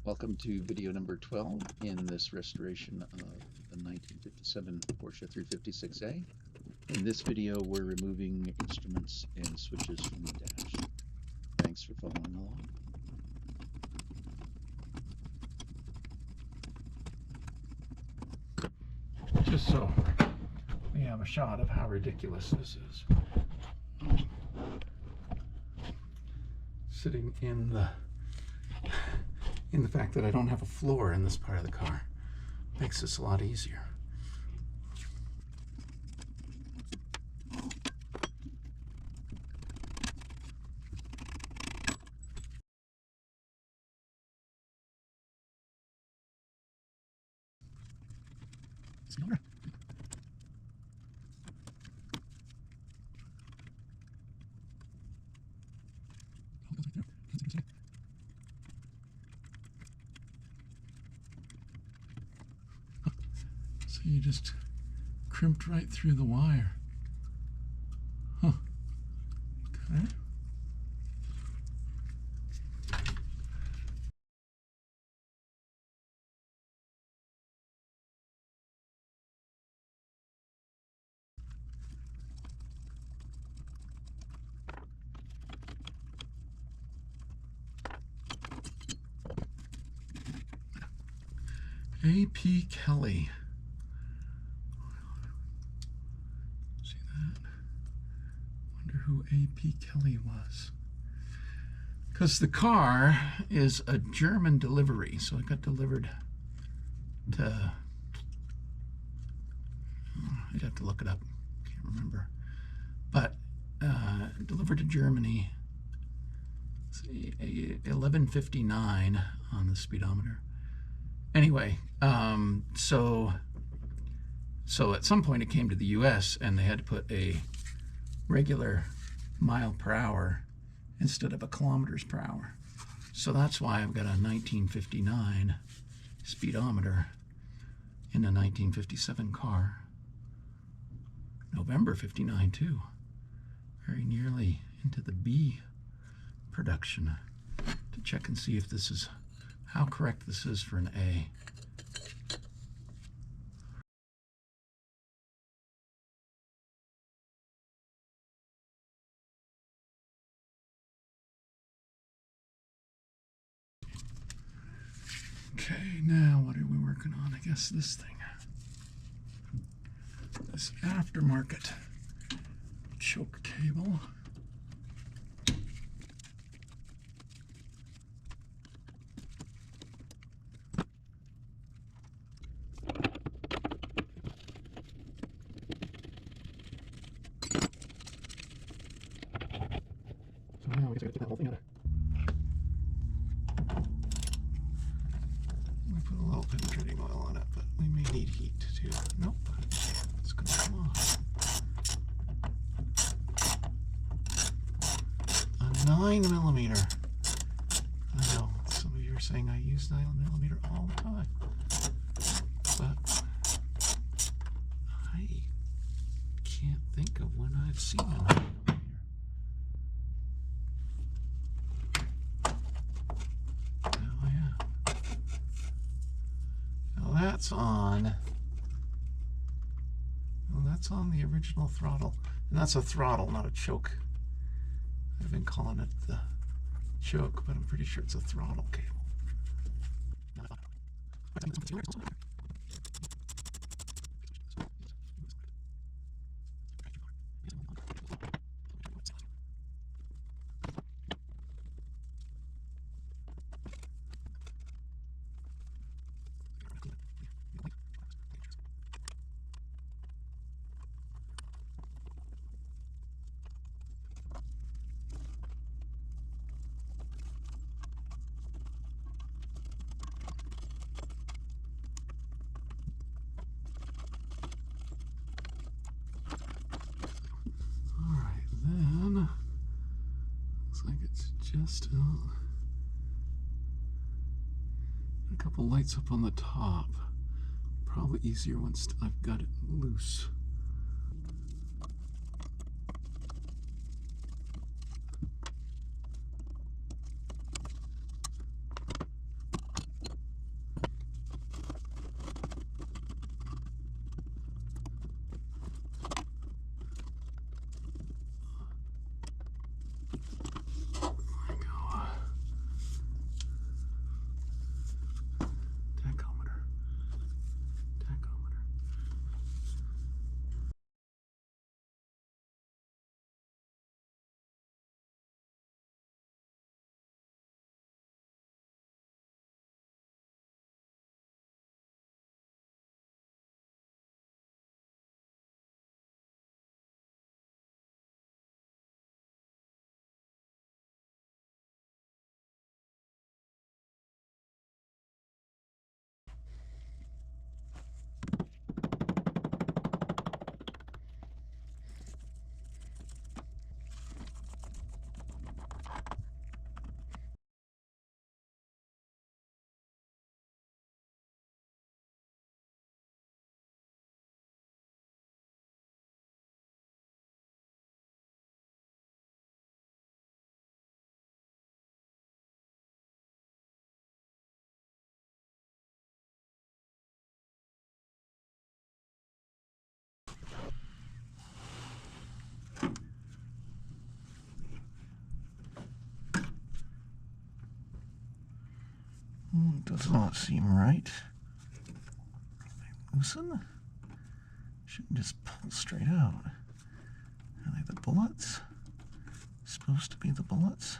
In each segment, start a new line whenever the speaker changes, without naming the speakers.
Welcome to video number 12 in this restoration of the 1957 Porsche 356A. In this video, we're removing instruments and switches from the dash. Thanks for following along.
Just so we have a shot of how ridiculous this is. Sitting in the fact that I don't have a floor in this part of the car makes this a lot easier. So you just crimped right through the wire. Huh. Okay. A.P. Kelly. See that? Wonder who A.P. Kelly was. Because the car is a German delivery, so it got delivered to... I'd have to look it up. Can't remember. But delivered to Germany. Let's see, 11:59 on the speedometer. Anyway, so at some point it came to the U.S. and they had to put a regular mile per hour instead of a kilometers per hour. So that's why I've got a 1959 speedometer in a 1957 car. November 59 too. Very nearly into the B production. To check and see if this is how correct this is for an A. Okay, now what are we working on? I guess this thing. This aftermarket choke cable. Now we gotta get that whole thing out of. We put a little penetrating oil on it, but we may need heat too. Nope, it's gonna come off. A 9mm. I know some of you are saying I use 9mm all the time, but I can't think of when I've seen it. That's on. Well, that's on the original throttle, and that's a throttle, not a choke. I've been calling it the choke, but I'm pretty sure it's a throttle cable. Just a couple lights up on the top. Probably easier once I've got it loose. Does not seem right. Loosen? Shouldn't just pull straight out. Are they the bullets? Supposed to be the bullets?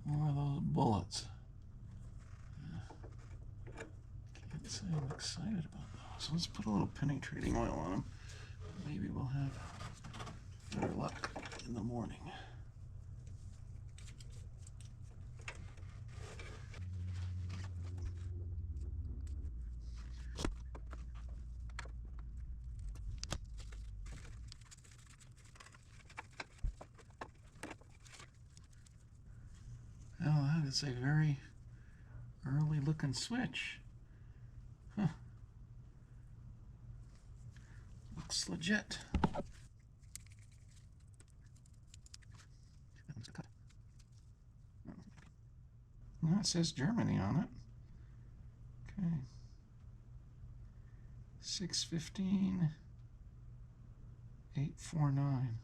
More of those bullets. Can't say I'm excited about those. Let's put a little penetrating oil on them. Maybe we'll have better luck in the morning. Oh, that is a very early looking switch. Huh. Looks legit. No, it says Germany on it. Okay. 615 849.